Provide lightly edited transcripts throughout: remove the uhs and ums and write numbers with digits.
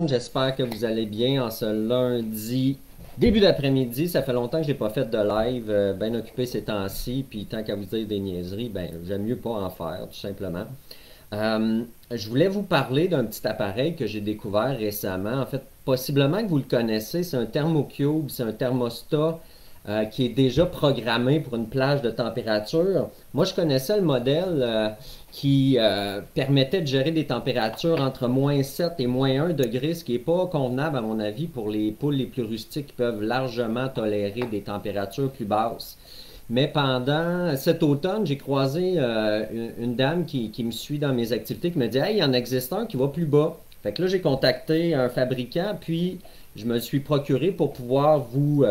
J'espère que vous allez bien en ce lundi, début d'après-midi. Ça fait longtemps que j'ai pas fait de live, bien occupé ces temps-ci, puis tant qu'à vous dire des niaiseries, ben j'aime mieux pas en faire, tout simplement. Je voulais vous parler d'un petit appareil que j'ai découvert récemment. En fait, possiblement que vous le connaissez, c'est un thermocube, c'est un thermostat qui est déjà programmé pour une plage de température. Moi, je connaissais le modèle qui permettait de gérer des températures entre -7 et -1 degré, ce qui n'est pas convenable à mon avis pour les poules les plus rustiques qui peuvent largement tolérer des températures plus basses. Mais pendant cet automne, j'ai croisé une dame qui me suit dans mes activités, qui me dit: Hey, il y en existe un qui va plus bas. Fait que là, j'ai contacté un fabricant, puis je me suis procuré pour pouvoir vous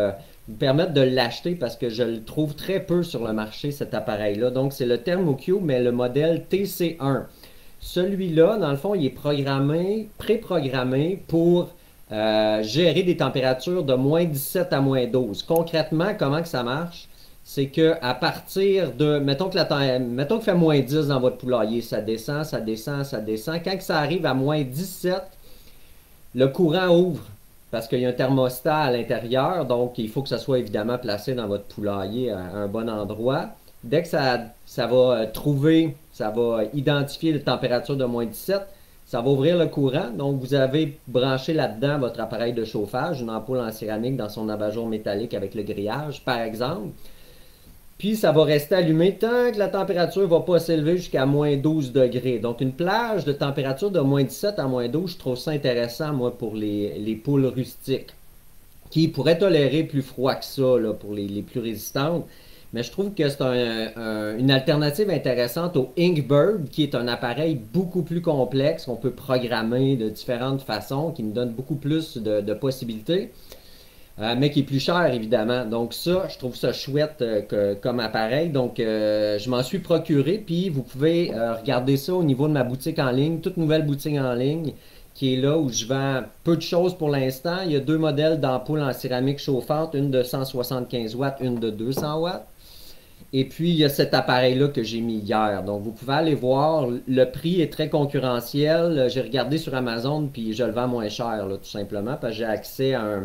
permettre de l'acheter parce que je le trouve très peu sur le marché, cet appareil-là. Donc, c'est le Thermocube, mais le modèle TC1. Celui-là, dans le fond, il est programmé, préprogrammé pour gérer des températures de -17 à -12. Concrètement, comment que ça marche? C'est que à partir de, mettons qu'il fait -10 dans votre poulailler, ça descend, ça descend, ça descend. Quand que ça arrive à -17, le courant ouvre parce qu'il y a un thermostat à l'intérieur, donc il faut que ça soit évidemment placé dans votre poulailler à un bon endroit. Dès que ça va trouver, ça va identifier la température de -17, ça va ouvrir le courant. Donc vous avez branché là-dedans votre appareil de chauffage, une ampoule en céramique dans son abat-jour métallique avec le grillage, par exemple. Puis ça va rester allumé tant que la température ne va pas s'élever jusqu'à -12 degrés. Donc une plage de température de -17 à -12, je trouve ça intéressant, moi, pour les poules rustiques, qui pourraient tolérer plus froid que ça, là, pour les plus résistantes. Mais je trouve que c'est une alternative intéressante au Inkbird, qui est un appareil beaucoup plus complexe, qu'on peut programmer de différentes façons, qui nous donne beaucoup plus de possibilités. Mais qui est plus cher, évidemment. Donc ça, je trouve ça chouette comme appareil. Donc je m'en suis procuré, puis vous pouvez regarder ça au niveau de ma boutique en ligne, toute nouvelle boutique en ligne, qui est là où je vends peu de choses pour l'instant. Il y a deux modèles d'ampoules en céramique chauffante, une de 175 watts, une de 200 watts. Et puis, il y a cet appareil-là que j'ai mis hier. Donc, vous pouvez aller voir. Le prix est très concurrentiel. J'ai regardé sur Amazon, puis je le vends moins cher, là, tout simplement, parce que j'ai accès à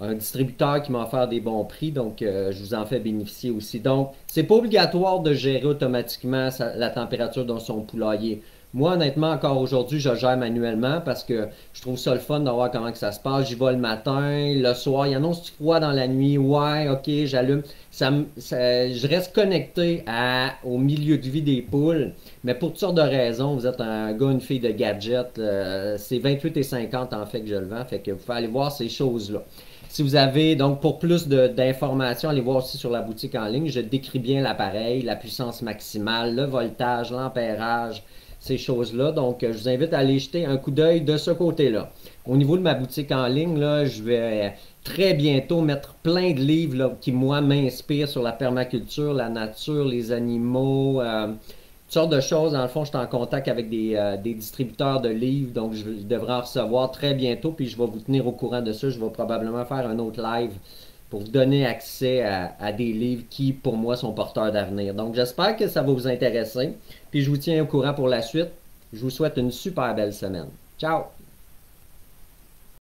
un distributeur qui m'a offert des bons prix, donc je vous en fais bénéficier aussi. Donc, c'est pas obligatoire de gérer automatiquement la température dans son poulailler. Moi, honnêtement, encore aujourd'hui, je gère manuellement parce que je trouve ça le fun de voir comment que ça se passe. J'y vais le matin, le soir, il annonce du froid dans la nuit. Ouais, ok, j'allume. Je reste connecté au milieu de vie des poules, mais pour toutes sortes de raisons. Vous êtes un gars, une fille de gadget. C'est 28,50 en fait que je le vends, fait que vous pouvez aller voir ces choses-là. Si vous avez, donc pour plus d'informations, allez voir aussi sur la boutique en ligne. Je décris bien l'appareil, la puissance maximale, le voltage, l'ampérage, ces choses-là. Donc, je vous invite à aller jeter un coup d'œil de ce côté-là. Au niveau de ma boutique en ligne, là, je vais très bientôt mettre plein de livres là, qui, moi, m'inspirent sur la permaculture, la nature, les animaux, toutes sortes de choses. Dans le fond, je suis en contact avec des distributeurs de livres, donc je devrais en recevoir très bientôt, puis je vais vous tenir au courant de ça. Je vais probablement faire un autre live pour vous donner accès à des livres qui, pour moi, sont porteurs d'avenir. Donc, j'espère que ça va vous intéresser, puis je vous tiens au courant pour la suite. Je vous souhaite une super belle semaine. Ciao!